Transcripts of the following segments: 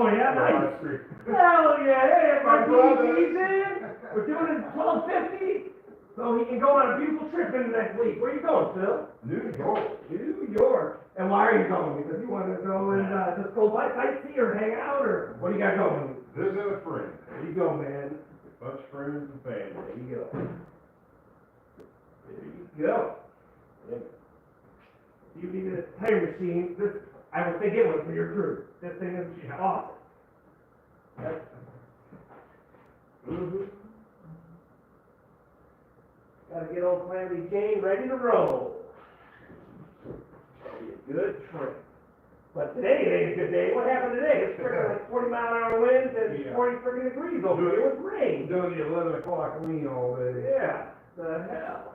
Oh, yeah, nice. Hell yeah, hey, everybody, he's in. We're doing it 12:50, so he can go on a beautiful trip into next week. Where you going, Phil? New York. New York. And why are you going? Because you want to go and just go by sightsee or hang out, or what do you got going? Visit a friend. There you go, man. Bunch of friends and family. There you go. There you go. Yeah. You need a time machine. This, I would say, get one for your crew. This thing is awesome. Yep. Gotta get old Calamity Jane ready to roll. That'll be a good trip. But today it ain't a good day. What happened today? It's freaking like 40-mile-an-hour winds and 40 freaking degrees over here with rain. Doing the 11 o'clock lean all day. Yeah. The hell.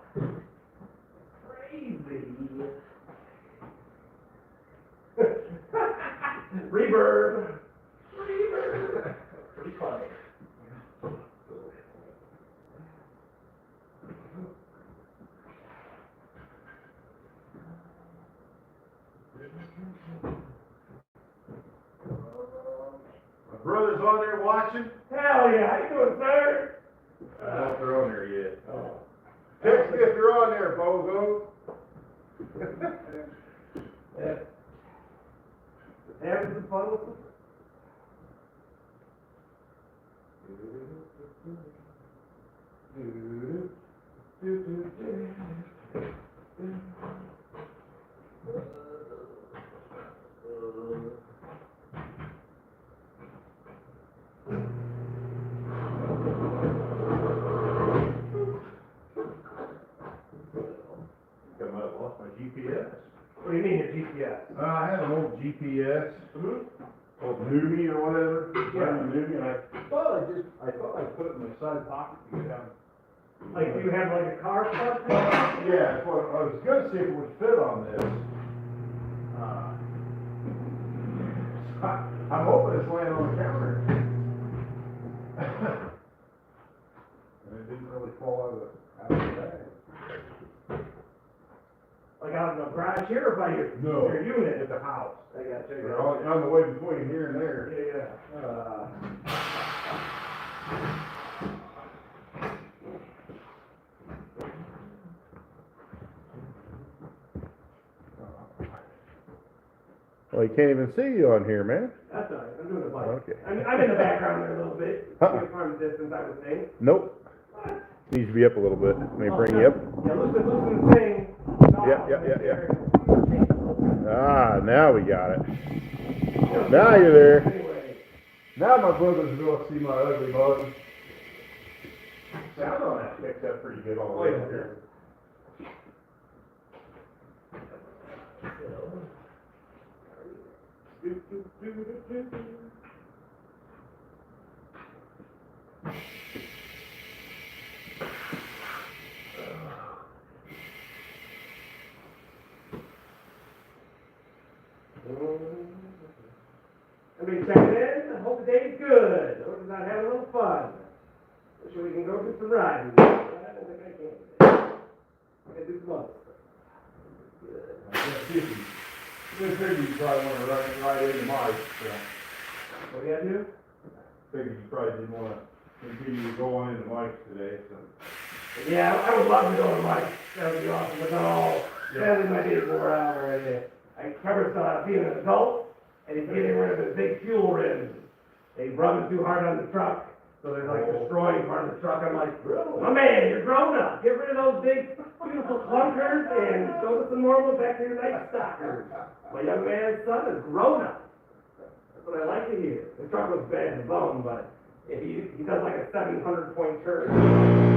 Crazy. Reverb. Reverb. Pretty funny. My brother's on there watching. Hell yeah, how you doing, sir? I don't know if they're on there yet. Oh. Text me if you're on there, Bozo. Yeah. Having some fun with them. Lost my GPS. What do you mean your GPS? I had an old GPS. Old Newbie or whatever. Yeah. Newbie, and I thought I put it in my side pocket to get down. Like, do you have like a car part? Yeah, that's what I was gonna see if it would fit on this. I'm hoping it's laying on the counter. And it didn't really fall out of the bag. Like out in the garage here or by your unit? At the house. I got you. They're on the way between here and there. Yeah. Well, you can't even see you on here, man. That's all right. I'm doing the bike. Okay. I'm in the background there a little bit. From distance, I would think. Nope. What? Needs to be up a little bit. Let me bring you up. Yeah, loosen the thing. Yeah. Ah, now we got it. Now you're there. Anyway. Now my brother's going to see my ugly mug. Sound on that picks up pretty good all the way up here. Everybody checking in? I hope the day's good. Hope you're not having a little fun. Wish we can go do some riding. I don't think I can today. I can do some other stuff. Good. This figured you probably want to run right into Mike, so. What do you gotta do? Figured you probably didn't want to continue going into Mike's today, so. Yeah, I would love to go to Mike. That would be awesome, but no, sadly my days wore out already. I remember being an adult, and he's getting rid of his big fuel rims. They rubbing too hard on the truck, so they're like destroying part of the truck. I'm like, my man, you're grown up. Get rid of those big, beautiful clunkers and go to some normal back to your nice stockers. My young man's son is grown up. That's what I like to hear. The truck looks bad in the bone, but if he does like a 700-point turn.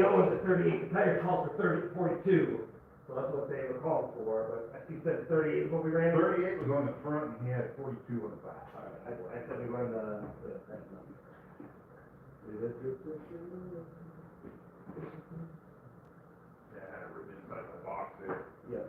other one's at 38, the tire calls for 42, so that's what they were called for, but I think said 38 is what we ran. 38 was on the front, and he had 42 on the back. I said we run the. Yeah, we're inside the box there. Yeah.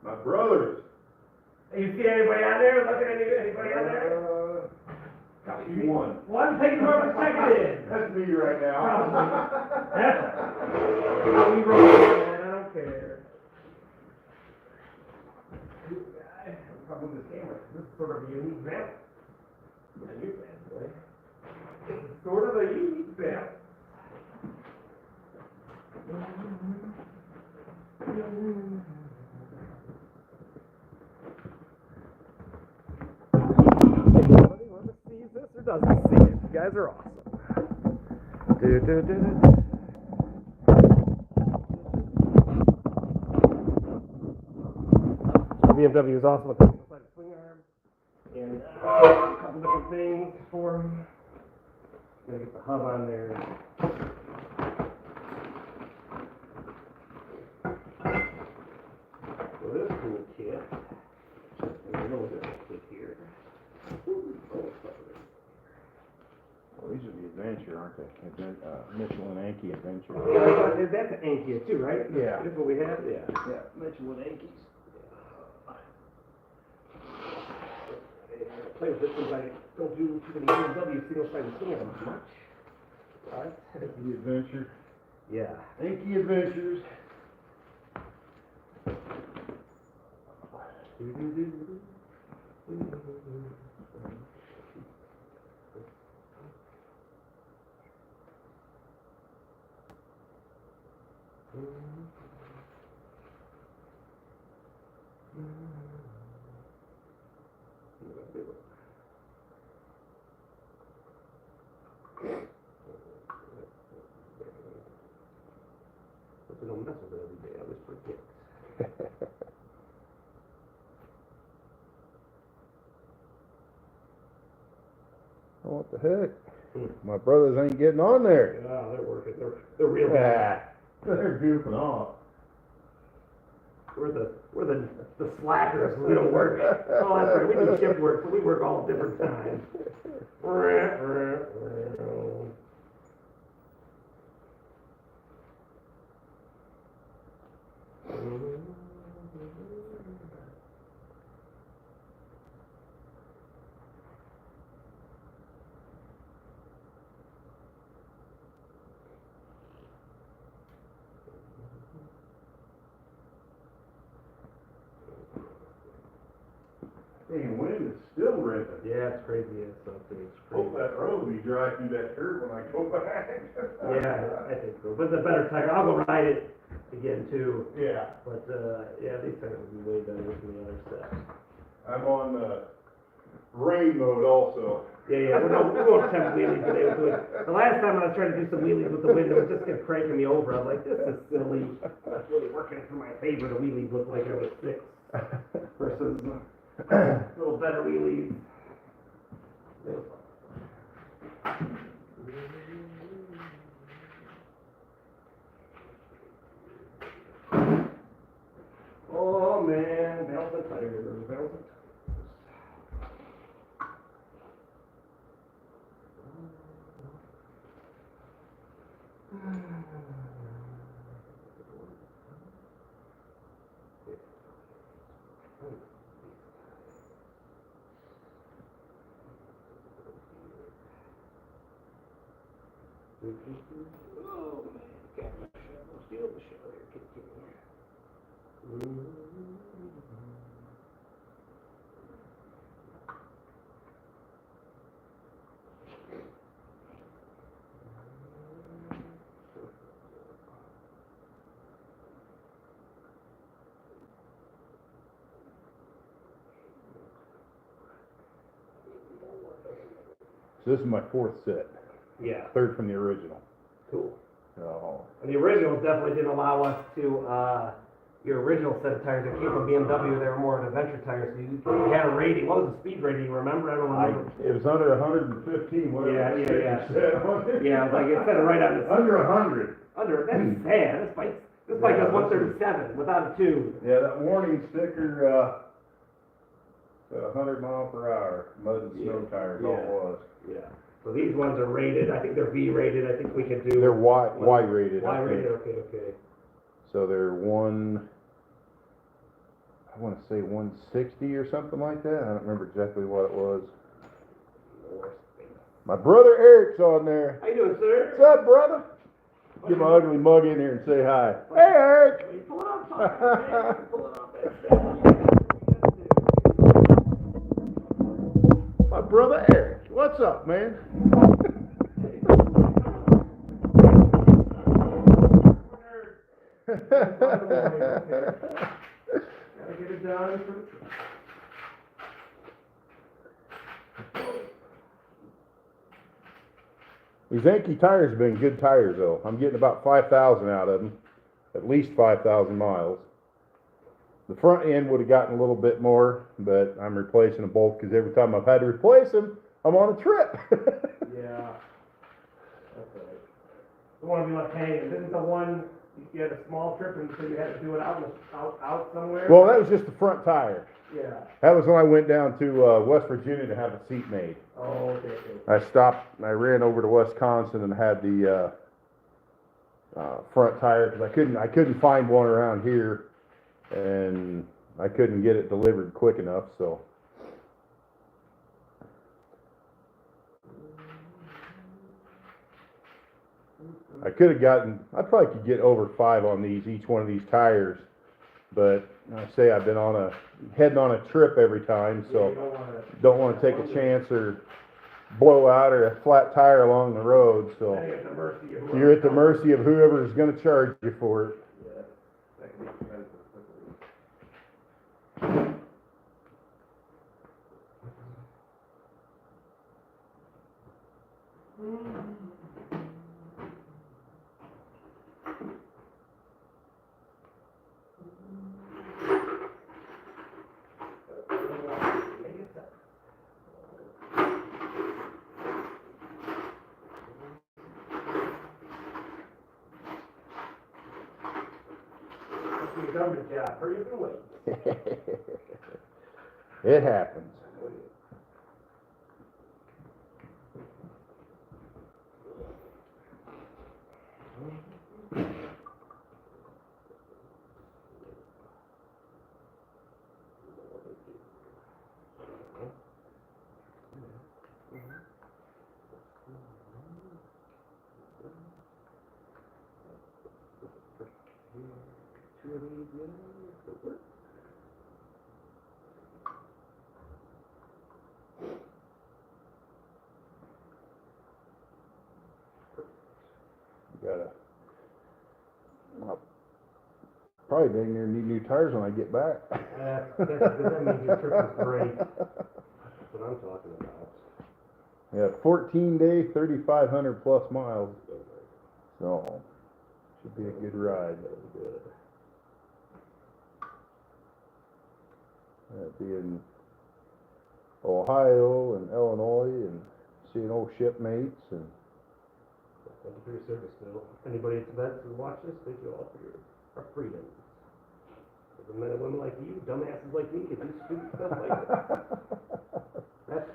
My brothers. Hey, you see anybody on there? Look at anybody on there? You won. One taking over second in. That's me right now. That's how we roll, man. I don't care. I'm probably this camera. This is sort of a unique map. A unique map, boy. It's sort of a unique map. Anybody want to see this or doesn't see it? You guys are awesome. BMW is also a double-sided swing arm and a couple different things for them. Gonna get the hub on there. So this cool kit, just a little bit of here. Well, these are the Adventure, aren't they? Michelin Anki Adventure. Yeah, that's an Anki too, right? Yeah. That's what we have, yeah. Yeah, Michelin Ankis. Play with this since I don't do too many BMW single-sided swing arms much. Alright. The Adventure. Yeah. Anki Adventures. I don't mess with it every day, I just forget. Oh, what the heck? My brothers ain't getting on there. Yeah, they're working, they're real good. They're goofing off. We're the slackers, we don't work. Oh, that's right, we do shift work, so we work all different times. Hey, wind is still ripping. Yeah, it's crazy, it's something, it's Hope crazy. that road will be dry through that curve when I go back. Yeah, I think so, but it's a better tire, I'll go ride it again too. Yeah. But, yeah, these tires will be way better than the other stuff. I'm on rain mode also. Yeah, we won't attempt wheelies today. We'll do it. The last time I was trying to do some wheelies with the wind, it was just kept cranking me over. I was like, this is silly. That's really working for my favor. The wheelies look like I was 6 versus a little better wheelies. It was fun. Oh man, belt and tires, belt and tires. Oh man, got my shovel, steal the shovel here, kick here. This is my fourth set, Yeah, third from the original. cool. So, And the originals definitely didn't allow us to, your original set of tires that came from BMW, they were more of adventure tires, so you had a rating. What was the speed rating, you remember? I don't remember. it was under 115, whatever. Yeah, the yeah, sticker yeah. said on it. Yeah, it was like, it said it right on the. Under 100. That's sad, this bike has 137 without a tube. Yeah, that warning sticker, said 100 mile per hour, mud and snow tires, all it was. Yeah, so these ones are rated, I think they're V rated, I think we can do. They're Y rated, Y I think. rated, okay. So they're I want to say 160 or something like that. I don't remember exactly what it was. My brother Eric's on there. How you doing, sir? What's up, brother? Get my ugly mug in here and say hi. Hey, Eric! Pull it up, man. Pull it up, that's My brother Eric. What's up, man? Gotta get it done for the. These Yankee tires have been good tires, though. I'm getting about 5,000 out of them, at least 5,000 miles. The front end would have gotten a little bit more, but I'm replacing them both because every time I've had to replace them, I'm on a trip. Yeah. That's right. The one we left hanging, isn't the one, you had a small trip and so you had to do it out somewhere? Well, that was just the front tire. Yeah. That was when I went down to West Virginia to have a seat made. Oh, okay. I stopped, I ran over to Wisconsin and had the front tire because I couldn't find one around here, and I couldn't get it delivered quick enough, so. I probably could get over 5 on each one of these tires, but I say I've been heading on a trip every time, so don't want to take a chance or blow out or a flat tire along the road, so you're at the mercy of whoever's going to charge you for it. You've done the job. Hurry up and wait. It happens. I'll probably dang near need new tires when I get back. That means your trip was great. That's what I'm talking about. Yeah, 14-day, 3,500 plus miles. So, should be a good ride. That'd be in Ohio and Illinois and seeing old shipmates and. Thank you for your service, Bill. Anybody at the vets who watch this, thank you all for our freedom. For the men and women like you, dumbasses like me, can do stupid stuff like that. That's.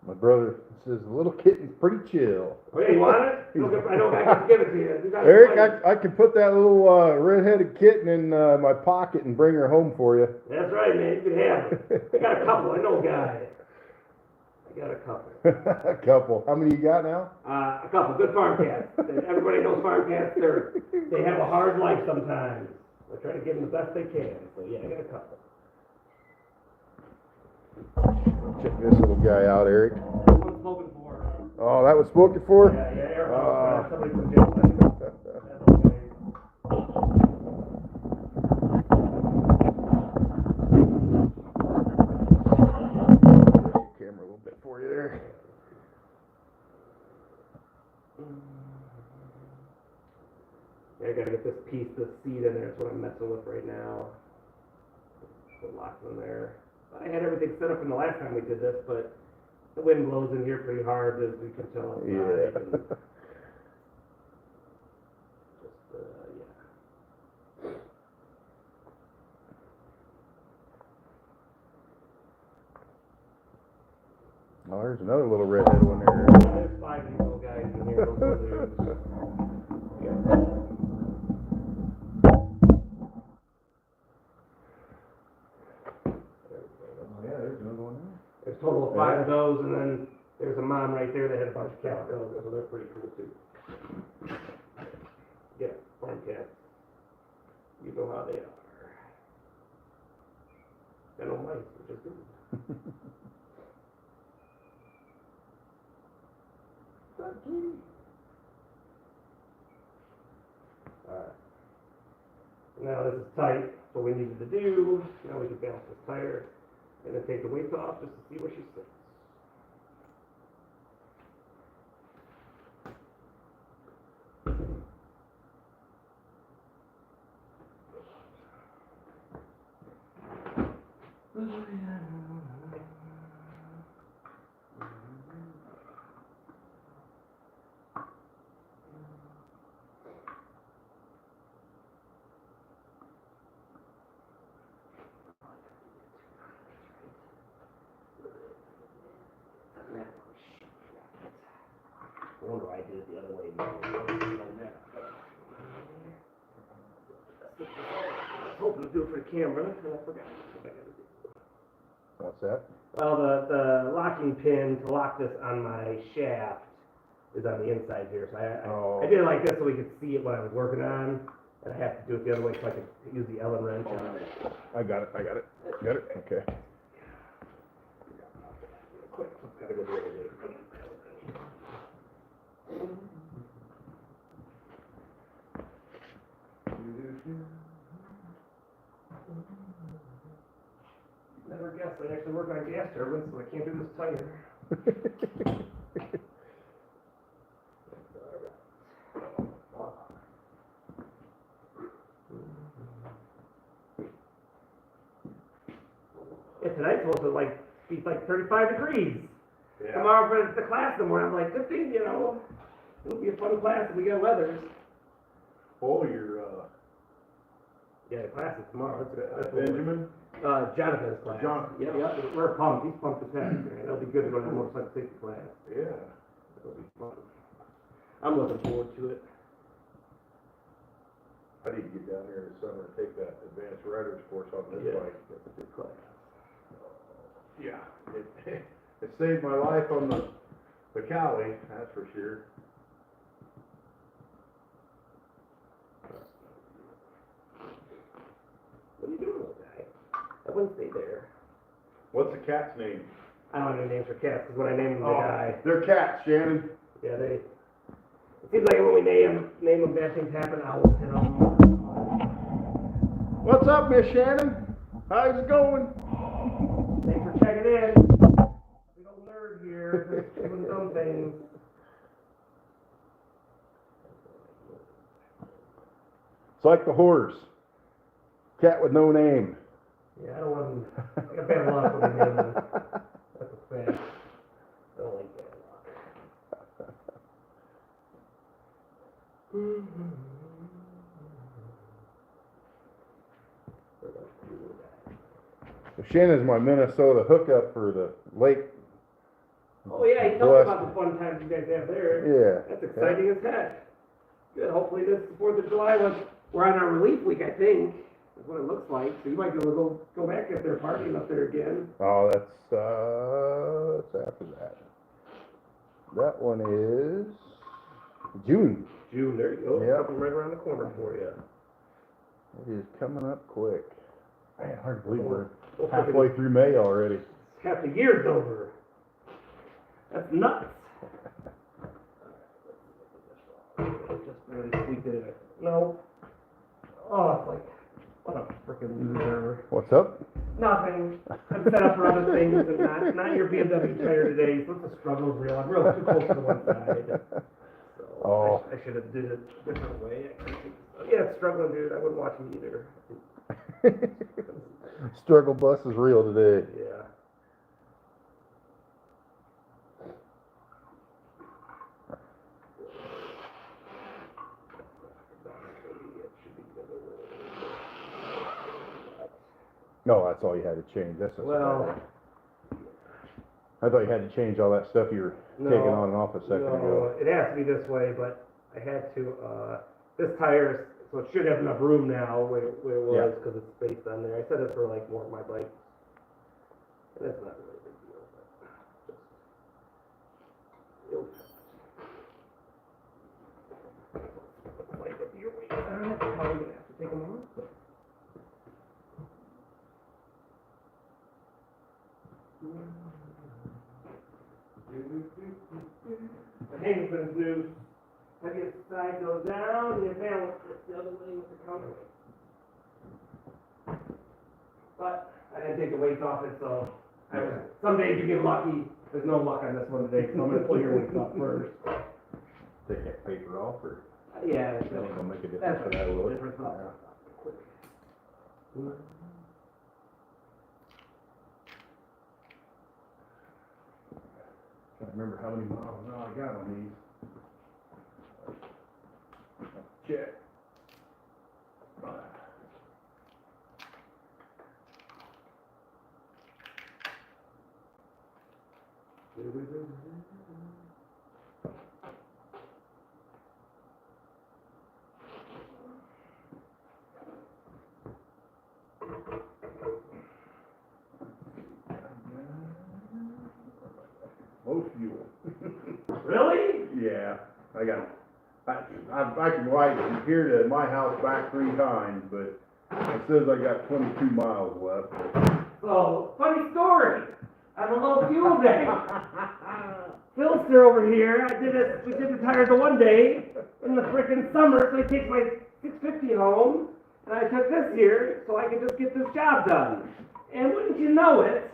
My brother says the little kitten's pretty chill. Oh yeah, you want it? I know I can give it to you. Eric, I can put that little red-headed kitten in my pocket and bring her home for you. That's right, man. You can have it. I got a couple. I know a guy. I got a couple. A couple. How many you got now? A couple. Good farm cats. Everybody knows farm cats. They have a hard life sometimes. I try to give them the best they can. So yeah, I got a couple. Check this little guy out, Eric. This one's spoken for. Oh, that was spoken for? Yeah, Eric. Somebody from jail. That's okay. messing with right now. Put locks in there. I had everything set up in the last time we did this, but the wind blows in here pretty hard, as we can tell outside. Yeah. And just, yeah. Oh, there's another little redhead one there. There's 5 of these little guys in here. Those lizards. Yeah. Oh, yeah, there's another one there. There's a total of 5 of those, and then there's a mom right there that had a bunch of calicos, so they're pretty cool too. Yeah, farm cats. You know how they are. Got no mice, which is good. Alright. Now this is tight, so what we needed to do, now we can balance this tire, and then take the weights off just to see where she sits. I wonder why I did it the other way. I was hoping to do it for the camera, and I forgot what I gotta do. What's that? Well, the locking pin to lock this on my shaft is on the inside here, so I did it like this so we could see it when I was working on, and I have to do it the other way so I could use the Allen wrench on it. I got it. Got it? Okay. Quick, gotta go do it. Never guessed I'd actually work on gas turbines, so I can't do this tire. Yeah, tonight's supposed to be like 35 degrees. Yeah. Tomorrow for the class tomorrow, I'm like, good thing, it'll be a fun class if we get weathers. Oh, you're, Yeah, the class is tomorrow. That's Benjamin? Jonathan's class. Jonathan. Yeah, we're pumped. He's pumped as heck. It'll be good to go to the motorcycle safety class. Yeah. It'll be fun. I'm looking forward to it. I need to get down there this summer and take that advanced riders course on this Yeah, bike. it's a good class. Yeah, it saved my life on the Cali, that's for sure. What are you doing, little guy? I wouldn't stay there. What's the cat's name? I don't have any names for cats, because when I named the guy, They're cats, Shannon. yeah, it seems like when we name them, bad things happen. Owls hit them. What's up, Miss Shannon? How's it going? Thanks for checking in. Big old nerd here, doing dumb things. It's like the horse. Cat with no name. Yeah, I don't want to. I got bad luck when we name them. That's a fact. I don't like bad luck. So Shannon's my Minnesota hookup for the lake. Oh yeah, he told me about the fun times you guys have there. Yeah. That's exciting as heck. Good. Hopefully this 4th of July we're on our relief week, I think. That's what it looks like. So you might be able to go back if they're partying up there again. Oh, that's after that. That one is June. June, there you go. Yeah. Something right around the corner for you. It is coming up quick. Man, hard to believe we're Well, halfway through May already. half the year's over. That's nuts. Just barely squeaked it in. No. Oh, it's like, what a freaking loser. What's up? Nothing. I'm set up for other things and not your BMW tire today, so it's a struggle real. I'm real too close to the one side. So Oh. I should have did it a different way. I can't take this Yeah, struggling dude, I wouldn't watch him either. Struggle bus is real today. Yeah. No, that's all you had to change. That's not so Well, bad. I thought you had to change all that stuff you were taking on and off a second no, ago. it has to be this way, but I had to, this tire, so it should have enough room now where it was, because it's spaced on there. I said it for like more of my bike. And that's not really a big deal, but just, it'll like a beer weight on it, probably gonna have to take them off, but. The handle's been loose. Heaviest side goes down, and your balance gets the other way with the counterweight. But I didn't take the weights off it, so some days you get lucky. There's no luck on this one today, so I'm gonna pull your weights off first. Take that paper off, or Yeah, that ain't gonna make a difference that's for that, will it? difference. Quick. Can't remember how many miles an hour I got on these. Check. Low fuel. Really? Yeah, I can ride from here to my house back 3 times, but it says I got 22 miles left. So, funny story. On a low fuel day. Philster over here, we did the tires the one day in the frickin' summer, so he takes my 650 home, and I took this here so I could just get this job done. And wouldn't you know it,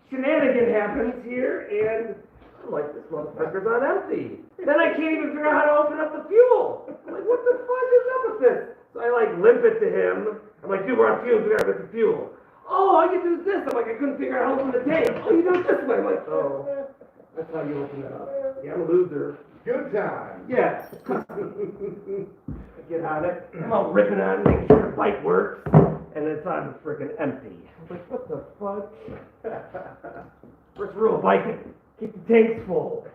shenanigan happens here, and I'm like, this motherfucker's on empty. Then I can't even figure out how to open up the fuel. I'm like, what the fuck is up with this? So I like limp it to him. I'm like, dude, we're on fuel, we gotta get the fuel. Oh, I can do this. I'm like, I couldn't figure out how to open the tank. Oh, you do it this way. I'm like, oh, that's how you open it up. Yeah, I'm a loser. Good time. Yeah. Get on it. I'm all ripping on it, making sure the bike works, and it's on freaking empty. I'm like, what the fuck? First rule of biking, keep the tanks full.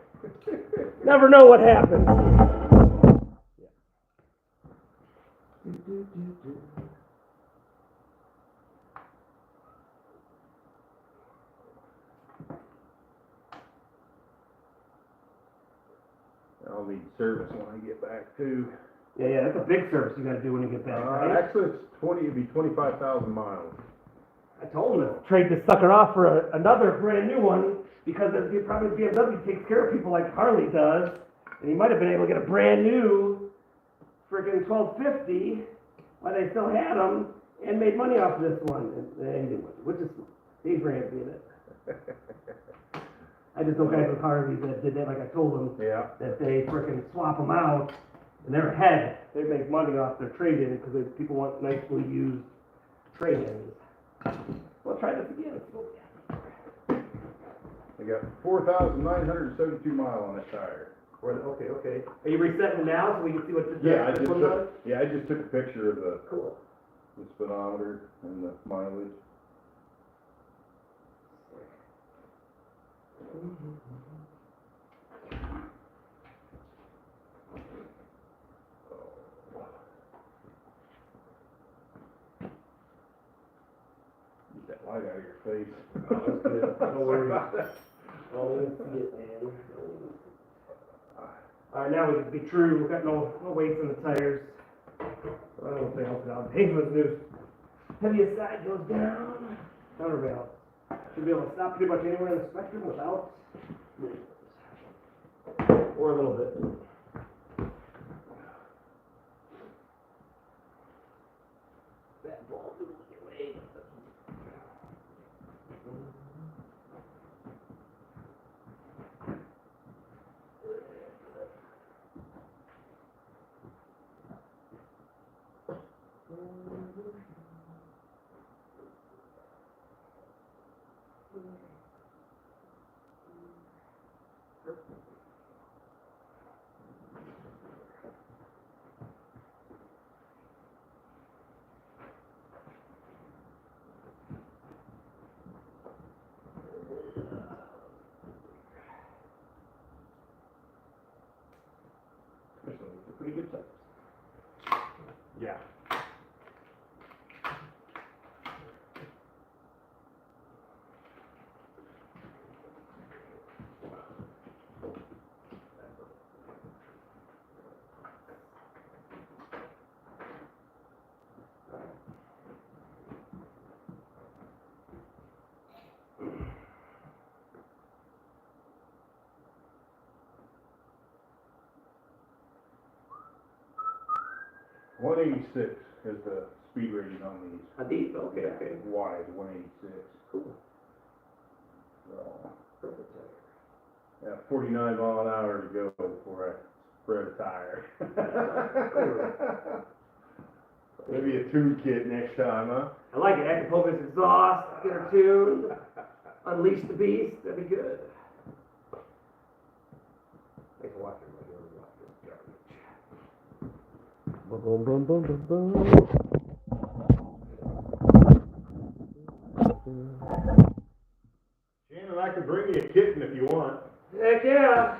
Never know what happens. I'll need service when I get back too. Yeah, that's a big service you gotta do when you get back, right? Actually, it'd be 25,000 miles. I told him to trade this sucker off for another brand new one, because probably BMW takes care of people like Harley does, and he might have been able to get a brand new friggin' 1250 while they still had them, and made money off of this one. And he didn't, which is, he's ranty in it. I just know guys with Harleys that did that, like I told them, Yeah. that they frickin' swap them out, and they're ahead. They make money off their trade-in, because people want nicely used trade-ins. We'll try this again. I got 4,972 miles on that tire. Okay. Are you resetting now so we can see what this I this one does? just took a picture of the Cool. speedometer and the mileage. Get that light out of your face. That's good. No worries. Oh, let's see it, man. Alright, now we can be true. We've got no weights in the tires. I don't think I'll put out. Pavement loose. Heaviest side goes down. Counterbalance. Should be able to stop pretty much anywhere in the spectrum without or a little bit. That ball didn't get away. Pretty good size. Yeah. One 86 is the speed rating on these. These, okay, okay. Wide, 186. Cool. So, Perfect. yeah, 49 mile an hour to go before I spread a tire. Maybe a tune kit next time, huh? I like it. I can pull this exhaust, get her tuned, unleash the beast. That'd be good. Thanks for watching. Boom, boom, boom, boom, boom. Shannon, I can bring you a kitten if you want. Heck yeah.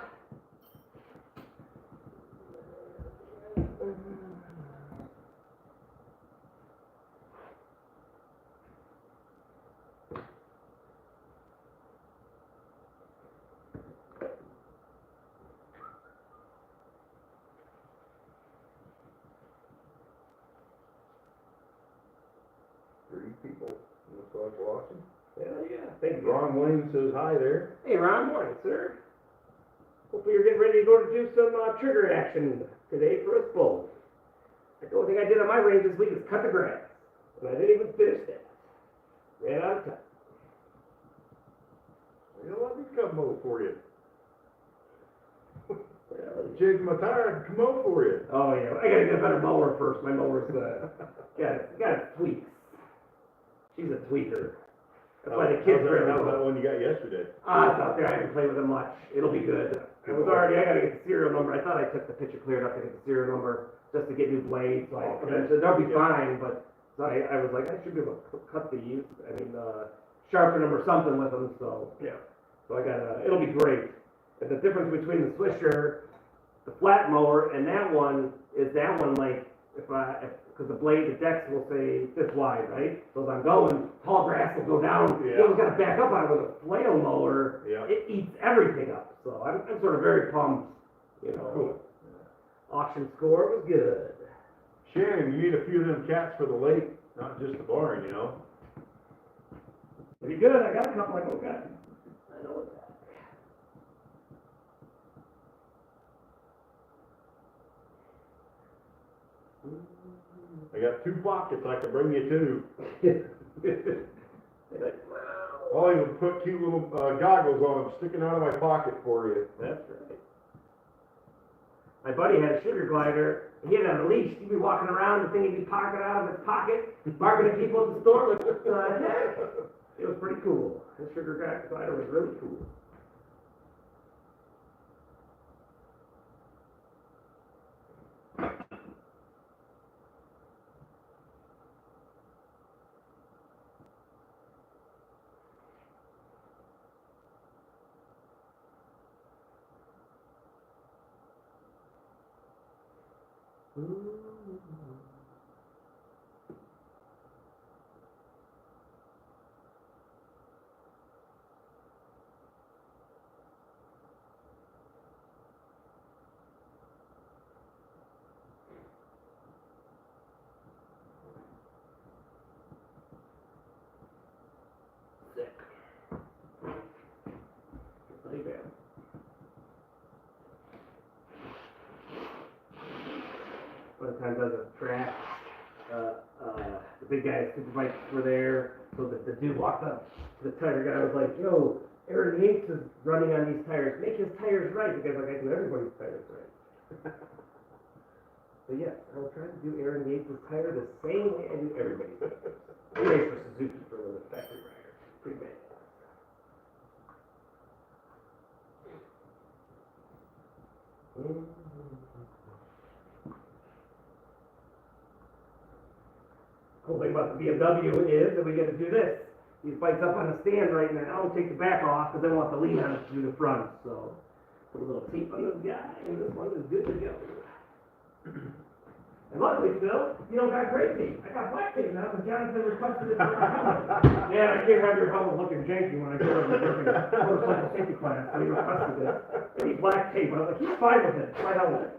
Three people. Looks like watching. Hell yeah. Thank you. Ron Wayne says hi there. Hey, Ron, morning, sir. Hopefully you're getting ready to go to do some trigger action today for us both. The only thing I did on my range this week is cut the grass. And I didn't even finish that. Ran out of time. You know, let me come mow for you. Well, Change my tire and come mow for you. oh yeah, I gotta get a better mower first. My mower's got tweaks. She's a tweaker. That's why the kids are. How's that one you got yesterday? It's out there. I haven't played with it much. It'll be good. I gotta get the serial number. I thought I took the picture cleared up to get the serial number just to get new blades. So they'll be fine. But so I was like, I should be able to cut these. I mean, sharpen them or something with them. So yeah. So I got. It'll be great. And the difference between the Swisher, the flat mower, and that one is that one like because the blade, the decks will say this wide, right? So as I'm going, tall grass will go down. Yeah. You always got to back up on it with a flail mower. Yeah. It eats everything up. So I'm sort of very pumped. You know, Cool. auction score was good. Shannon, you need a few of them cats for the lake, not just the barn, you know? Pretty good. I got a couple. I got. I know that. I got 2 pockets I can bring you to. I'll even put cute little goggles on them sticking out of my pocket for you. That's right. My buddy had a sugar glider. He had it on a leash. He'd be walking around, the thing he'd be pocketing out of his pocket, barking at people at the store. Like, what the heck? It was pretty cool. The sugar glider was really cool. Sick. Pretty bad. One time does a track, the big guys, superbikes were there, so that the dude walked up to the tire guy, was like, yo, Aaron Yates is running on these tires, make his tires right. The guy's like, I do everybody's tires right. So yeah, I will try to do Aaron Yates' tire the same way I do everybody's tires. I race for Suzuki for the factory rider. Pretty bad. Cool thing about the BMW is that we get to do this. These bikes up on a stand right now, take the back off, because they want the lean on it to do the front, so. Put a little tape on this guy, and this one is good to go. And luckily, Phil, you don't got crazy. I got black tape now, because Jonathan requested it for my helmet. Yeah, I can't have your helmet looking janky when I go over the motorcycle safety class, so he requested it. I need black tape. I was like, he's fine with it, my helmet.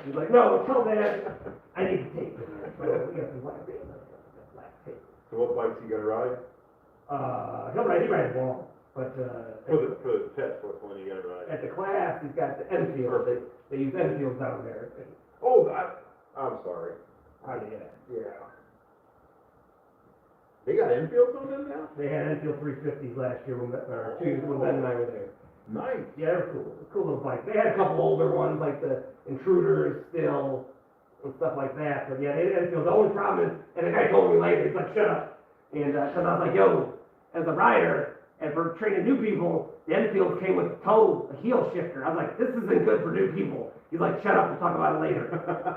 He's like, no, tell Dad, I need tape in there. So we got some black tape. So what bikes you gonna ride? He rides long, but, For the test, what one you gonna ride? at the class, he's got the Enfield. They use Enfields down there. Oh, I'm sorry. Yeah. They got Enfields on them now? They had Enfield 350s last year when Ben and I were there. Nice. Yeah, they're cool. Cool little bikes. They had a couple older ones like the Intruders still and stuff like that. But yeah, they had Enfield. The only problem is, and the guy told me later, he's like, shut up. And because I was like, yo, as a rider, and for training new people, the Enfields came with a heel shifter. I was like, this isn't good for new people. He's like, shut up, we'll talk about it later.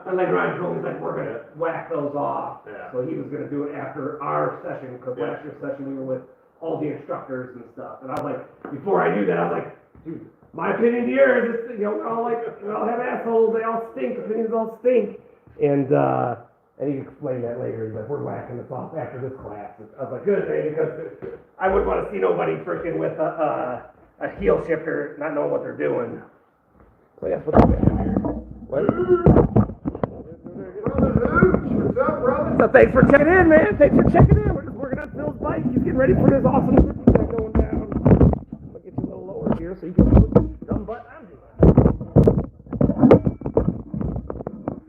And later on, he told me, he's like, we're going to whack those off. Yeah. So he was going to do it after our session, because last year's session we were with all the instructors and stuff. And I was like, before I knew that, I was like, dude, my opinion to yours is, you know, we all have assholes, they all stink, opinions all stink. And he explained that later. He's like, we're whacking this off after this class. I was like, good, man, because I wouldn't want to see nobody freaking with a heel shifter not knowing what they're doing. So that's what I'm doing here. What? What's up, brother? So thanks for checking in, man. Thanks for checking in. We're just working on Phil's bike. He's getting ready for this awesome trip he's got going down. I'll get you a little lower here so you can put the dumb butt I'm doing.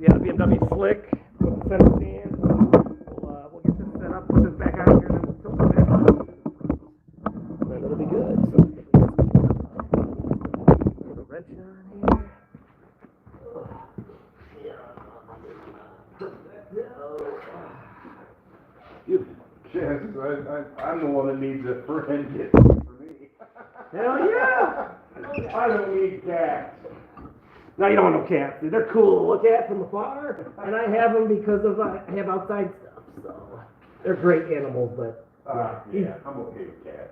Yeah, the BMW Slick with the center stand. We'll get this set up, put this back out here, and then we'll tilt it back. And it'll be good. So, put a wrench on here. Yes, I'm the one that needs a friend get for me. Hell yeah! I don't need cats. No, you don't want no cats. Dude. They're cool to look at from afar, and I have them because of I have outside stuff. So they're great animals, but Yeah, I'm okay with cats.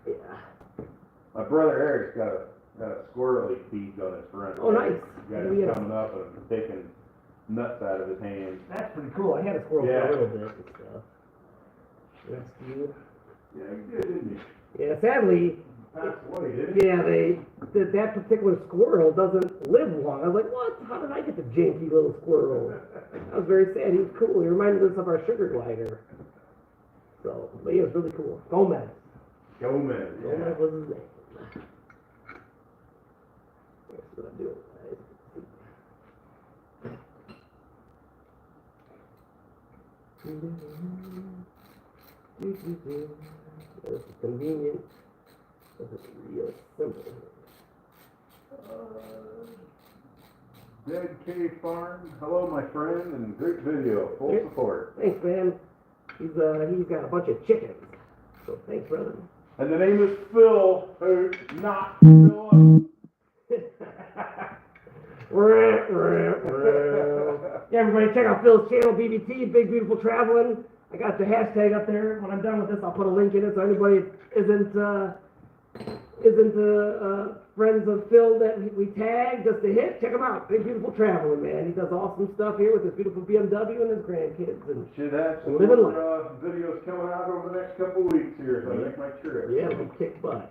yeah. My brother Eric's got a squirrel he feeds on his front. Oh, nice. He's got him coming up and taking nuts out of his hands. That's pretty cool. I had a squirrel for a little bit and stuff. Rescue. Yeah, you did, didn't you? Yeah, sadly, That's what he did. yeah, that particular squirrel doesn't live long. I was like, what? How did I get the janky little squirrel? I was very sad. He was cool. He reminded us of our sugar glider. So, but he was really cool. Gomez. Gomez. Gomez was his name. That's what I'm doing, guys. This is convenient. This is real simple. Dead K Farm. Hello, my friend, and great video. Full support. Thanks, man. He's got a bunch of chickens. So thanks, brother. And the name is Phil, who not Philip. Yeah, everybody check out Phil's channel, BBT, Big Beautiful Traveling. I got the hashtag up there. When I'm done with this, I'll put a link in it so anybody isn't friends of Phil that we tag just to hit. Check him out. Big Beautiful Traveling, man. He does awesome stuff here with his beautiful BMW and his grandkids. And Should have some living more videos coming out over the next couple of weeks here as I make my trip. yeah, we'll kick butt.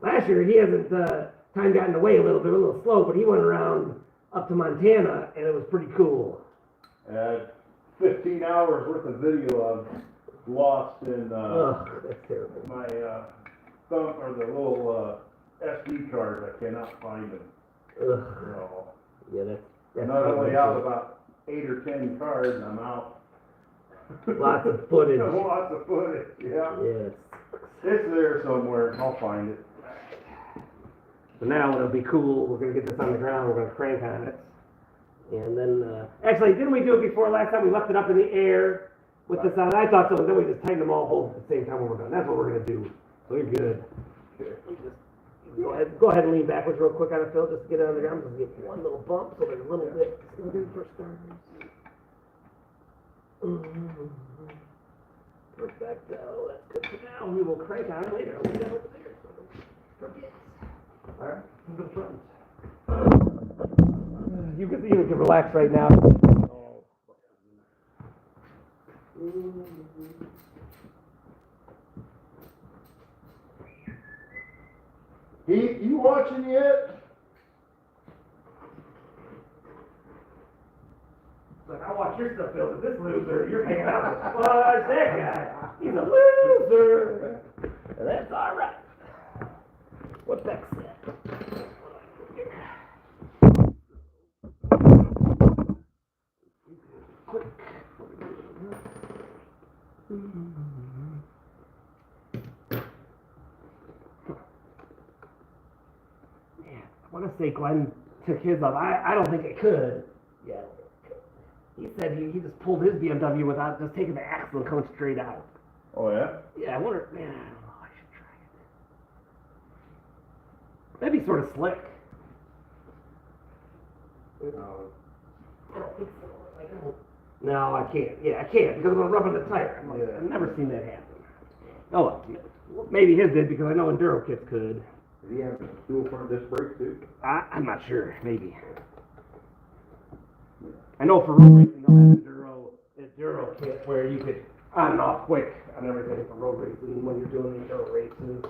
Last year he hasn't time got in the way a little slow, but he went around up to Montana and it was pretty cool. 15 hours worth of video I've lost in That's terrible. my thumb or the little SD cards. I cannot find them. So, Yeah, that's not only out about 8 or 10 cards, I'm out. lots of footage. Lots of footage. Yeah. Yes. It's there somewhere. I'll find it. So now it'll be cool. We're gonna get this on the ground. We're gonna crank on it, and then actually, didn't we do it before last time? We left it up in the air with this on. I thought so. Then we just tightened them all both at the same time when we're done. That's what we're gonna do. So you're good. Okay. You just Go ahead and lean backwards real quick on it, Phil, just to get it on the ground. Just get one little bump, so there's a little bit. For starters. Perfecto. That's good for now. We will crank on later. I'll leave that over there. So don't forget. All right. To the front. You can relax right now. Heath, you watching yet? Look, I watch your stuff, Phil, but this loser, you're hanging out with fudge, that guy. He's a loser. And that's all right. What Beck said. I want to say Glenn took his off. I don't think it could. Yeah. He said he just pulled his BMW without just taking the axle and coming straight out. Oh, yeah? Yeah, I wonder, man, I don't know, I should try it. That'd be sort of slick. I don't think so. No, I can't. Yeah, I can't because I'm rubbing the tire. I've never seen that happen. Oh, well, maybe his did because I know Enduro kits could. Does he have a dual front disc brake too? I'm not sure. Maybe. I know for road racing they'll have Enduro kit where you could on and off quick on everything for road racing when you're doing the Enduro races.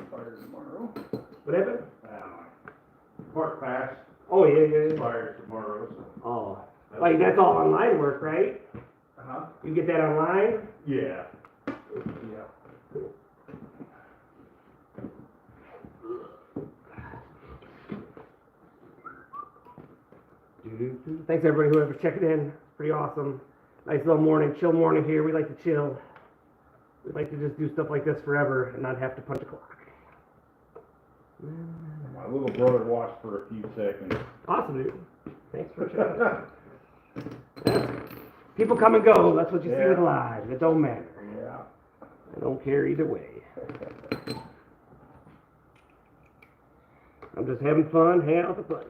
Fire tomorrow. What happened? Park pass. Oh, yeah. Fire tomorrow. So. Oh, like that's all online work, right? Uh-huh. You get that online? Yeah. Thanks everybody whoever's checking in. Pretty awesome. Nice little morning, chill morning here. We like to chill. We like to just do stuff like this forever and not have to punch a clock. My little brother watched for a few seconds. Awesome, dude. Thanks for checking. People come and go. That's what you see with live. It don't matter. Yeah. I don't care either way. I'm just having fun, hanging out with a buddy.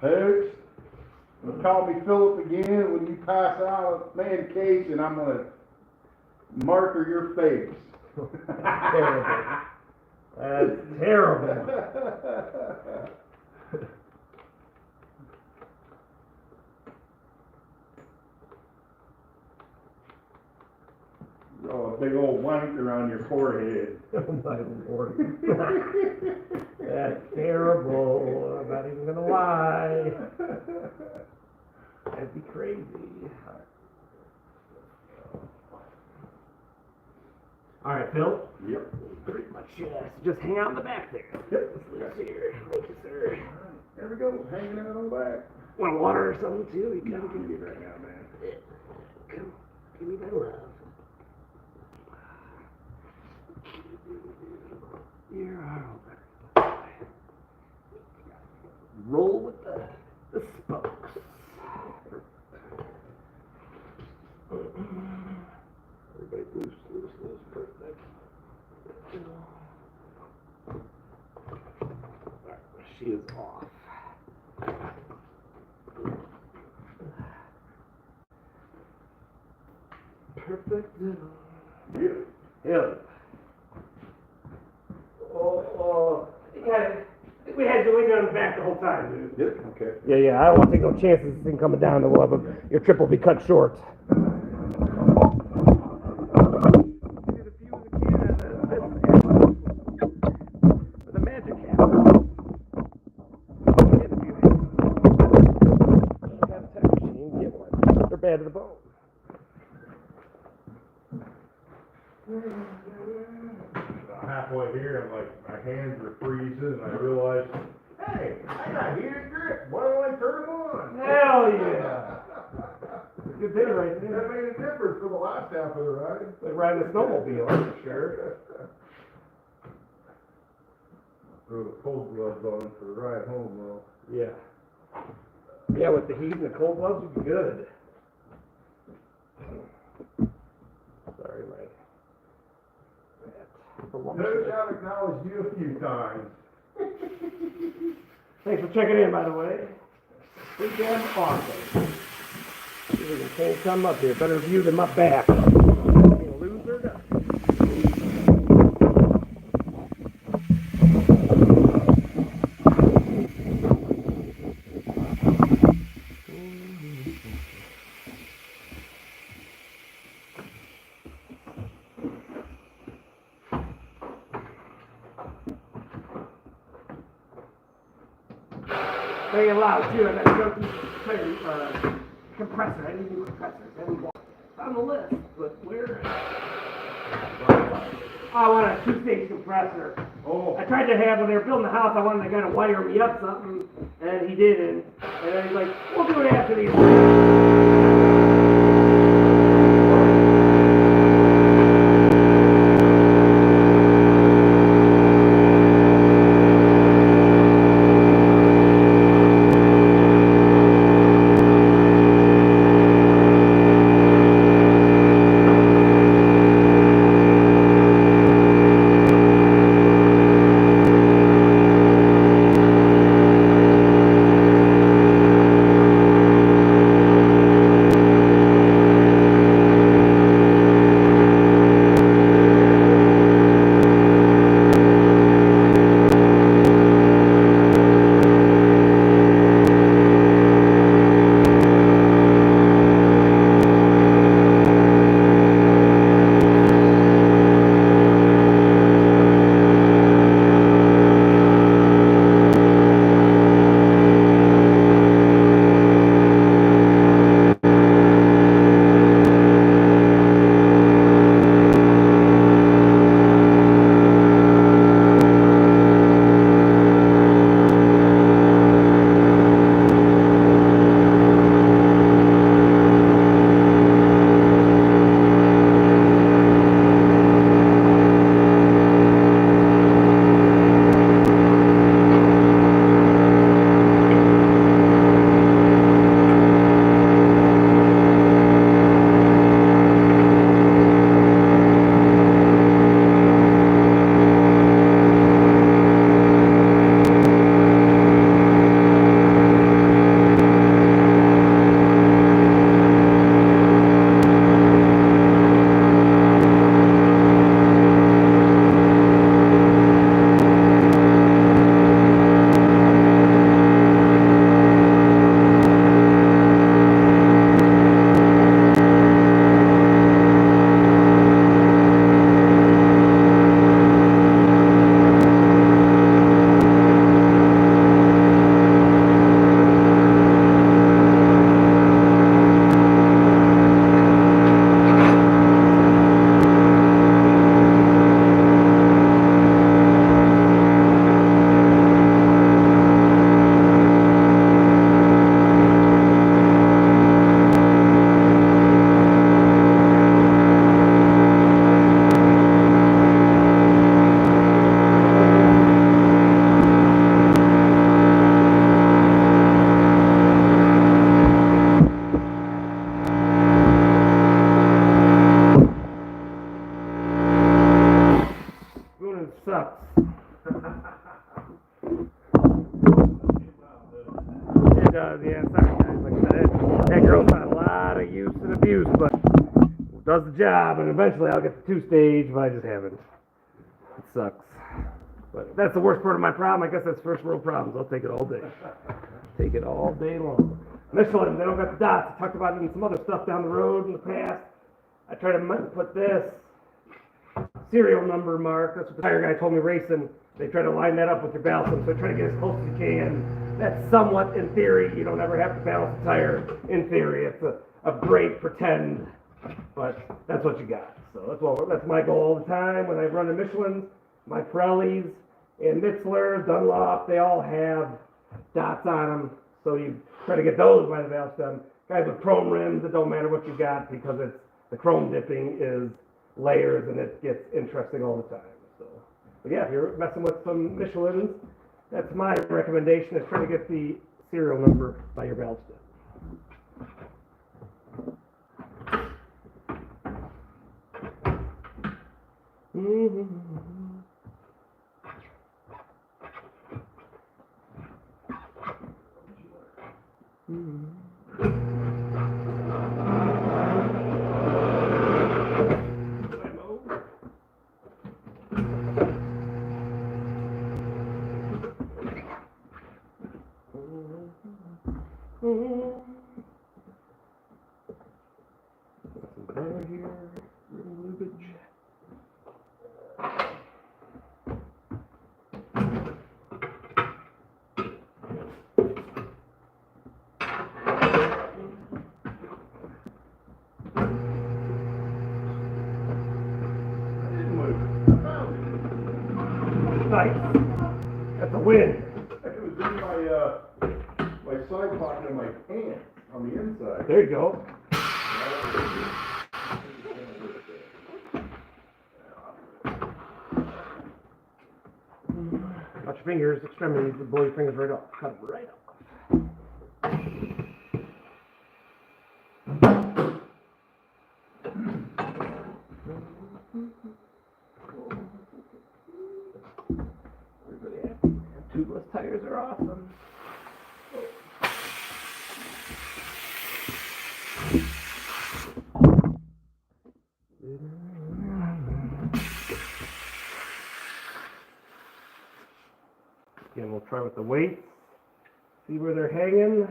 Folks, call me Philip again when you pass out a man case, and I'm gonna marker your face. Terrible. That's terrible. Oh, a big old wanker on your forehead. Oh my Lord. That's terrible. I'm not even gonna lie. That'd be crazy. All right, Phil. Yep. Pretty much just hang out in the back there. Yep. Let's see here. Thank you, sir. There we go, hanging out on the back. Want water or something too? You No, gotta I'm give good right now, man. Come, give me that love. You're all better. Roll with the spokes. Everybody loose, perfect. Alright, she is off. Yeah. Oh, yeah. We had the window in the back the whole time, dude. Yep, okay. Yeah, I don't want to take no chances of this thing coming down the wall, but your trip will be cut short. With a magic hat. They're bad to the bone. Halfway here, I'm like, my hands are freezing, and I realize, hey, I got heated grip. Why don't I turn them on? Hell yeah! Good thing right That there. made a difference for the last half of the ride. Like riding a snowmobile, for sure. Throw the cold gloves on for the ride home, though. Yeah. Yeah, with the heat and the cold gloves, would be good. Sorry, Mike. Notice I've acknowledged you a few times. Thanks for checking in, by the way. Pretty damn awesome. See if we can change something up here. Better view than my back. You a loser? Very loud too. I got to go through compressor. I need new compressors. It's on the list, but where? I want a two-stage compressor. Oh. I tried to have when they were building the house. I wanted the guy to wire me up something, and he didn't. And then he's like, "We'll do it after these." sucks. It does, yeah, sorry guys, like I said, that girl's got a lot of use and abuse, but does the job, and eventually I'll get the 2-stage, but I just haven't. It sucks. But that's the worst part of my problem. I guess that's first world problems. I'll take it all day. Take it all day long. Michelin, they don't got the dots. I talked about it in some other stuff down the road in the past. I tried to put this serial number mark. That's what the tire guy told me racing. They try to line that up with your balsam, so try to get as close as you can. That's somewhat, in theory, you don't ever have to balance the tire. In theory, it's a great pretend, but that's what you got. So that's my goal all the time when I run the Michelins. My Pirellis and Mitzler, Dunlop, they all have dots on them, so you try to get those by the valve stem. Guys with chrome rims, it don't matter what you got because the chrome dipping is layers and it gets interesting all the time. So, but yeah, if you're messing with some Michelins, that's my recommendation, is try to get the serial number by your valve stem. There here, lubage. Nice. That's a win. It was in my side pocket of my pants on the inside. There you go. Watch your fingers, extremities, blow your fingers right off. Cut them right off. Everybody happy. Tubeless tires are awesome. Again, we'll try with the weights, see where they're hanging,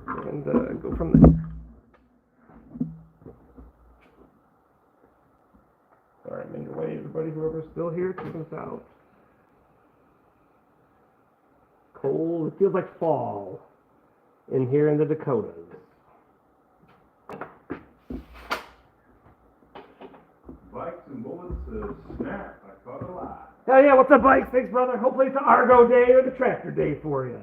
and go from there. Sorry, I'm in your way, everybody, whoever's still here, check us out. Cold, it feels like fall in here in the Dakotas. Bikes and bullets, snap. I caught a lie. Hell yeah, what's up, Bikes? Thanks, brother. Hopefully it's the Argo day or the tractor day for you.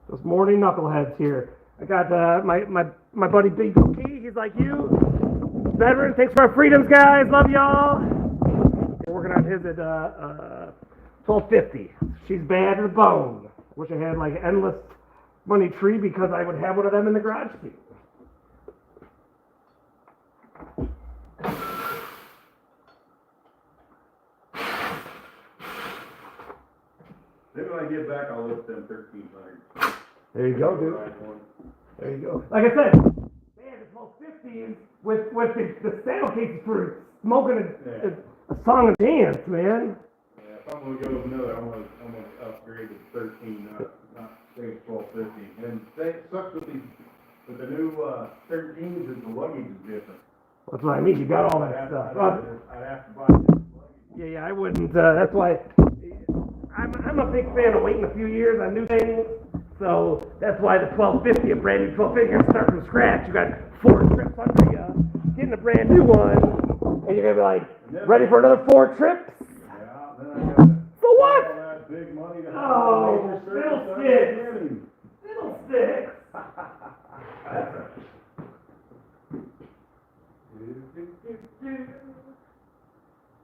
Those morning knuckleheads here. I got my buddy Big Key. He's like you. Veteran, thanks for our freedoms, guys. Love y'all. We're working on his at 1250. She's bad to the bone. Wish I had like endless money tree because I would have one of them in the garage too. Then when I get back, I'll lift them 1,300. There you go, dude. There you go. Like I said, man, the 1250s with the saddle cases for smoking a song and dance, man. Yeah, if I'm gonna go with another, I'm gonna upgrade to 13, not stay at 1250. And it sucks with the new 13s is the luggage is different. That's what I mean. You got all that stuff. I'd have to buy new luggage. Yeah, I wouldn't. That's why I'm a big fan of waiting a few years on new things. So that's why the 1250, a brand new 1250, you're gonna start from scratch. You got 4 trips under you, getting a brand new one, and you're gonna be like, ready for another 4 trips? Yeah, then I got So what? all that big money to have Oh, major little service sticks. underneath. Little sticks.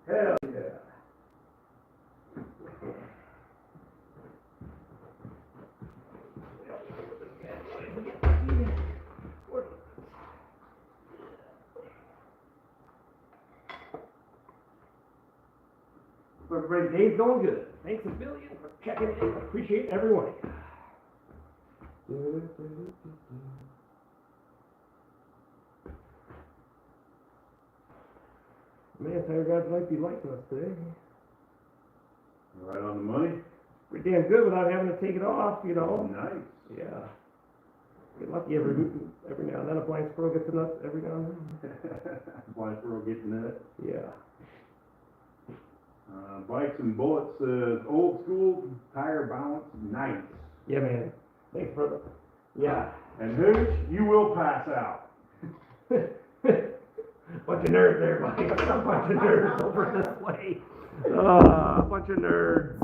Hell yeah. So everybody's day's going good. Thanks a billion for checking in. Appreciate every one of you. Man, tire guys might be liking us today. Right on the money. We're damn good without having to take it off, you know. Nice. Yeah. Get lucky every now and then. A blind squirrel gets a nut every now and then. Blind squirrel getting that. Yeah. Bikes and Bullets says old school tire balance, nice. Yeah, man. Thanks for the. Yeah. And Hooch, you will pass out. Bunch of nerds there, buddy. A bunch of nerds over this way. A bunch of nerds.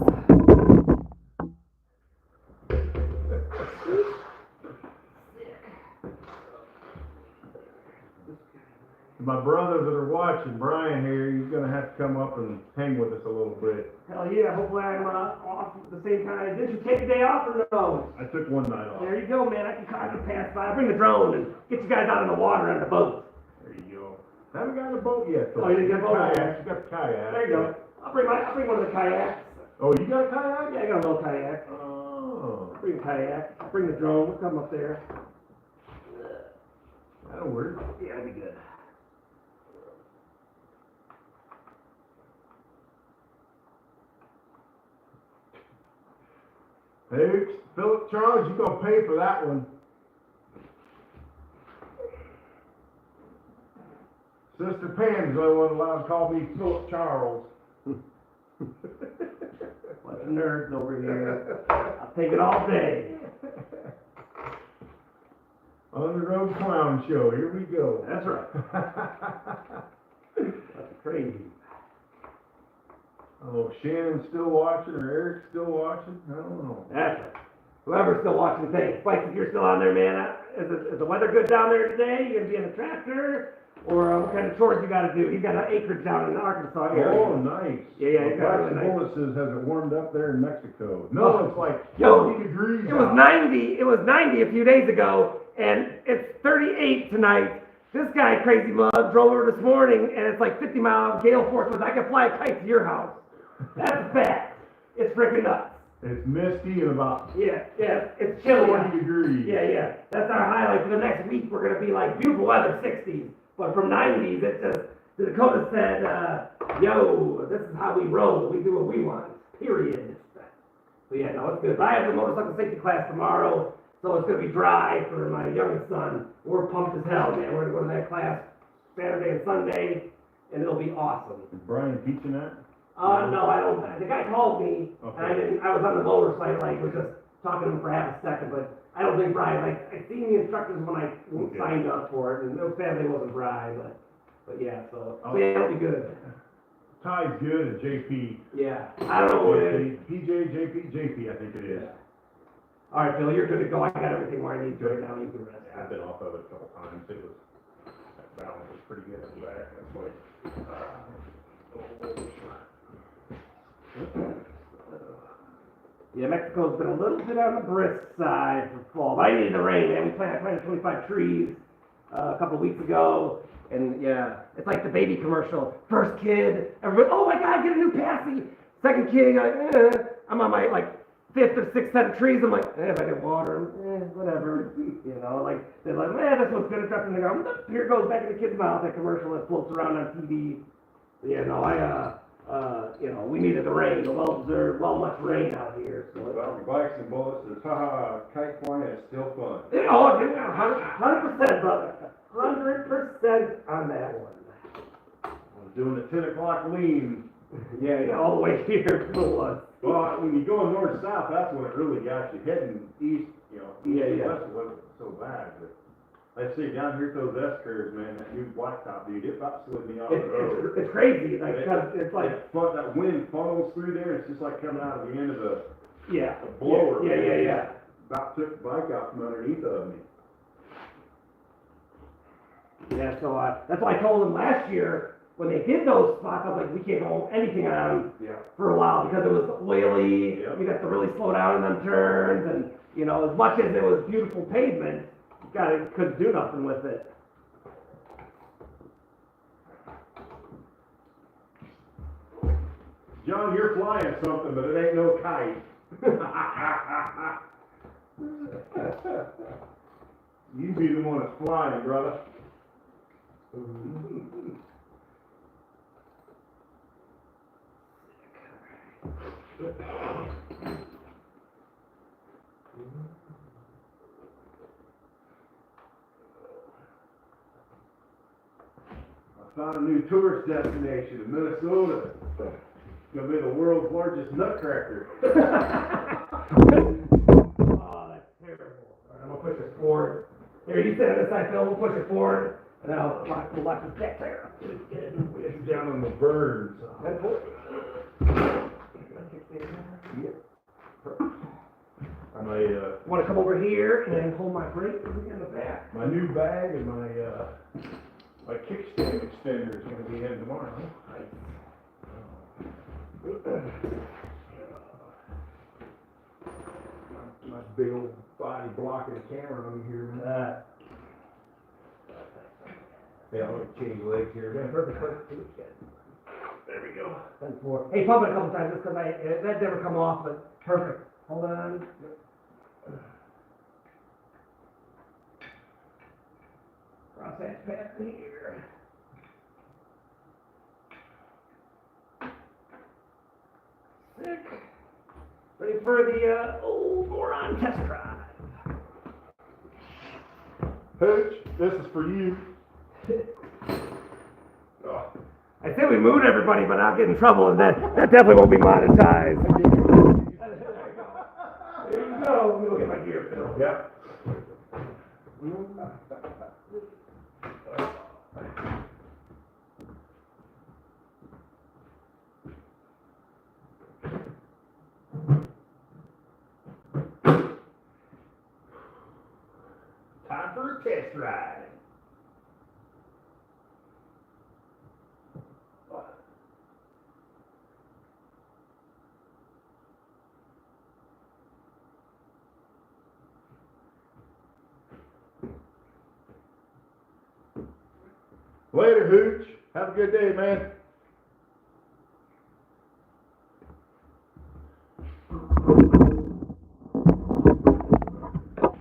My brothers that are watching, Brian here, he's gonna have to come up and hang with us a little bit. Hell yeah, hopefully I'm off at the same time. Did you take a day off or no? I took one night off. There you go, man. I can pass by. Bring the drone and get you guys out on the water on the boat. There you go. Haven't got a boat yet, though. Oh, you didn't get a boat? Kayak. You got the kayak. There you go. I'll bring one of the kayaks. Oh, you got a kayak? Yeah, I got a little kayak. Oh, I'll bring a kayak. I'll bring the drone. We'll come up there. that'll work. Yeah, that'd be good. Hey, Philip Charles, you gonna pay for that one. Sister Pam's the only one allowed to call me Philip Charles. Bunch of nerds over here. I'll take it all day. On the road clown show, here we go. That's right. That's crazy. Oh, Shannon's still watching, or Eric's still watching? I don't know. That's right. Whoever's still watching, thanks. Spike, if you're still on there, man, is the weather good down there today? You gonna be in the tractor? Or what kind of chores you gotta do? He's got an acreage down in the Arkansas area. Oh, nice. Yeah, he's got Well, really nice. Bullets says, has it warmed up there in Mexico? No, it's like Yo, 40 degrees It was out. 90 a few days ago, and it's 38 tonight. This guy, crazy mug, drove over this morning, and it's like 50-mile gale force winds. I can fly a kite to your house. That's a fact. It's freaking nuts. It's misty and about Yeah, it's chilly. 40 degrees. Yeah. That's our highlight for the next week. We're gonna be like beautiful weather, 60s. But from 90s, it's just, the Dakota said, yo, this is how we roll. We do what we want. Period. So yeah, no, it's good. But I have the motorcycle safety class tomorrow, so it's gonna be dry for my youngest son. We're pumped as hell, man. We're gonna go to that class Saturday and Sunday, and it'll be awesome. Is Brian teaching that? No, I don't. The guy called me, Okay. and I was on the motorcycle, like, was just talking to him for half a second, but I don't think Brian, like, I seen the instructors when I Okay. signed up for it, and no family wasn't Brian, but yeah, so yeah, it'll be good. Ty's good at JP. Yeah, I don't know what it is. PJ, JP, I think it is. All right, Phil, you're good to go. I got everything where I need to right now. You can rest. I've been off of it a couple times. It was, that balance was pretty good in the back. That's why. Yeah, Mexico's been a little bit on the brisk side for fall, but I needed the rain, man. I planted 25 trees a couple of weeks ago, and yeah, it's like the baby commercial. First kid, everybody, oh my God, get a new passy. Second kid, I'm on my like fifth or sixth set of trees. I'm like, if I didn't water them, whatever. You know, like they're like, this one's good enough, and they go, here it goes back in the kid's mouth. That commercial that floats around on TV. Yeah, no, we needed the rain, the well-deserved, well-much rain out here. So Well, Bikes and Bullets says, haha, kite flying is still fun. oh, dude, 100%, brother. 100% on that one. I was doing the 10 o'clock lean. Yeah, all the way here to was. Well, when you go north-south, that's when it really got you. Heading east, east and Yeah. west wasn't so bad, but let's see, down here at those S-curves, man, that new blacktop, dude, it about slid me off the road. It's crazy, like, because it's like, That wind funnels through there, it's just like coming out of the end of a yeah. blower. Yeah. About took the bike out from underneath of me. Yeah, so that's why I told them last year, when they did those spots, I was like, we can't hold anything on Yeah. for a while, because it was oily, Yep. you got to really slow down in them turns, and, as much as it was beautiful pavement, you couldn't do nothing with it. John, you're flying something, but it ain't no kite. You be the one that's flying, brother. I found a new tourist destination in Minnesota. It's gonna be the world's largest nutcracker. Oh, that's terrible. All right, I'm gonna push this forward. Here, you sit on this side, Phil, we'll push it forward, and then we'll lock this back there. It's down on the birds. That's it. My, Want to come over here and hold my brake in the back? my new bag and my kickstand extender is gonna be in tomorrow. My big old body blocking the camera on here. Yeah, I'm gonna change legs here. Yeah, perfect. There we go. That's four. Hey, pump it a couple times, just because that never come off, but perfect. Hold on. Cross that path here. Sick. Ready for the old moron test drive. Hooch, this is for you. I said we moved everybody, but I'll get in trouble, and that definitely won't be monetized. There you go. Let me look at my gear, Phil. Yep. Time for a test ride. Later, Hooch. Have a good day, man. So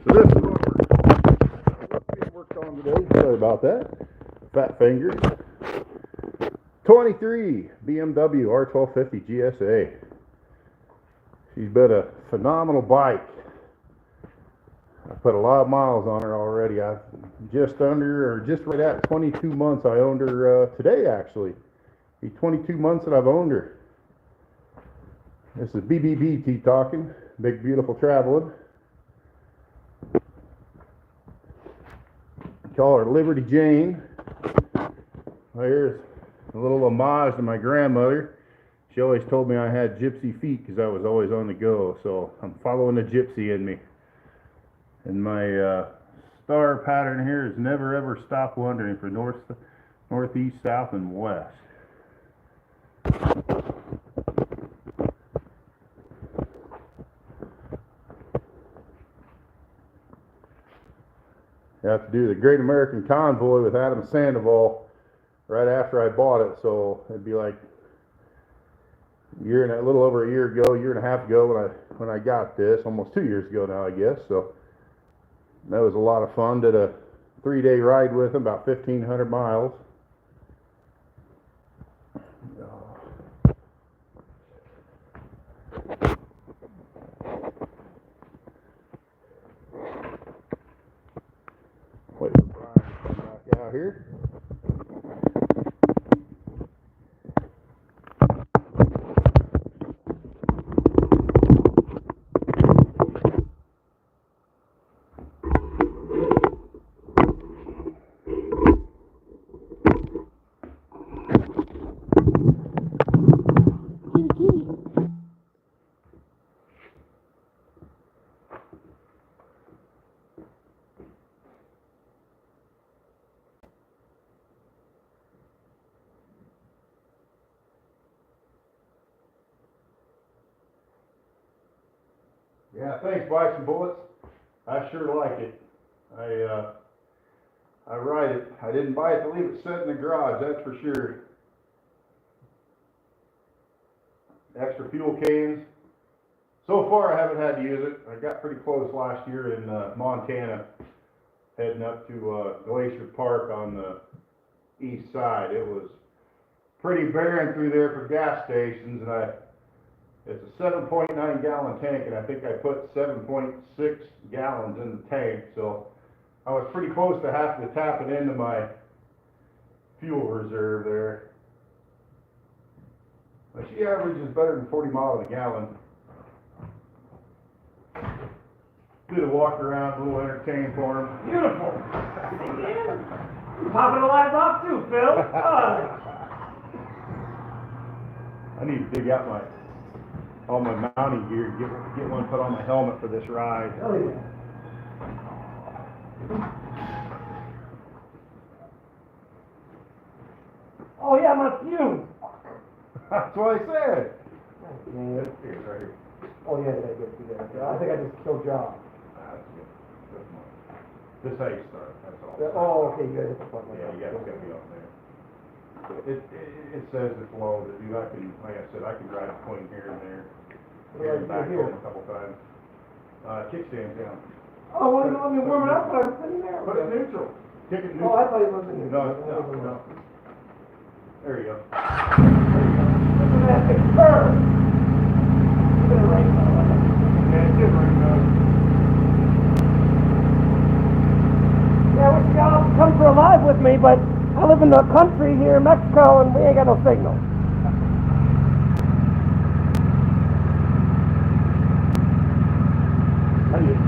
this is what we're worked on today. Sorry about that. Fat fingers. 23 BMW R1250 GSA. She's been a phenomenal bike. I put a lot of miles on her already. I've just right at 22 months. I owned her today, actually. Be 22 months that I've owned her. This is BBB talking. Big Beautiful Traveling. Call her Liberty Jane. Here's a little homage to my grandmother. She always told me I had gypsy feet because I was always on the go. So I'm following the gypsy in me. And my star pattern here is never ever stop wondering for north, northeast, south, and west. I have to do the Great American Convoy with Adam Sandoval right after I bought it, so it'd be like a little over a year and a half ago when I got this, almost 2 years ago now, I guess. So that was a lot of fun. Did a 3-day ride with him, about 1,500 miles. Wait for Brian to come back out here. Yeah, thanks, Bikes and Bullets. I sure like it. I ride it. I didn't buy it to leave it set in the garage, that's for sure. Extra fuel cans. So far I haven't had to use it. I got pretty close last year in Montana, heading up to Glacier Park on the east side. It was pretty barren through there for gas stations, and I It's a 7.9 gallon tank, and I think I put 7.6 gallons in the tank, so I was pretty close to having to tap it into my fuel reserve there. But she averages better than 40 miles a gallon. Did a walk around, a little entertaining for him. Beautiful. You popping the lights off too, Phil. I need to dig out all my mounting gear, get one put on my helmet for this ride. Oh, yeah. Oh, yeah, my fumes. That's what I said. Man. Here's right here. Oh, yeah, I think I just killed John. That's good. This is how you start, that's all. Oh, okay, good. Yeah, you gotta be on there. It says it's low, but you, like I said, I can drive between here and there. Here and back home a couple times. Kickstand down. Oh, well, let me warm it up while I'm sitting there. Put it neutral. Kick it neutral. Oh, I thought you wasn't in No. There you go. Look at that big curve. Look at the rainbow. Yeah, it's good right now. Yeah, I wish y'all could come for a live with me, but I live in the country here in Mexico and we ain't got no signal.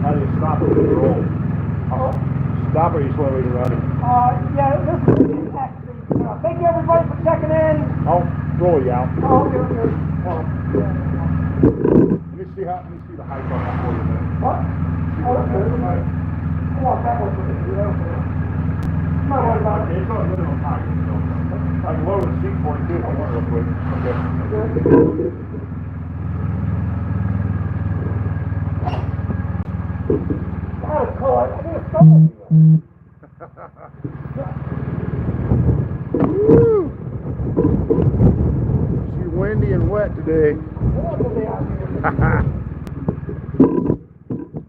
How do you stop it when you roll? Stop or you slowly running? Yeah, this is actually, thank you everybody for checking in. I'll roll you out. Oh, okay. Let me see the height on that for you a minute. What? Oh, that's good. I want that one for you, I'm not worried about it. It's on minimum height, so I can lower the seat for you too if you want real quick. Okay. That is cool. I think it's cold. Woo! It's windy and wet today.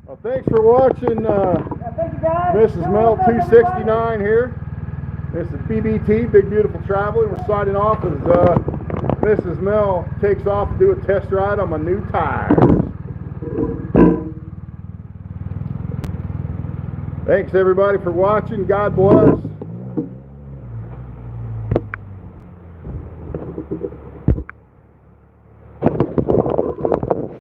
Well, thanks for watching Thank you guys. Mrs. Mel 269 here. This is BBT, Big Beautiful Traveler. We're signing off as Mrs. Mel takes off to do a test ride on my new tires. Thanks everybody for watching. God bless.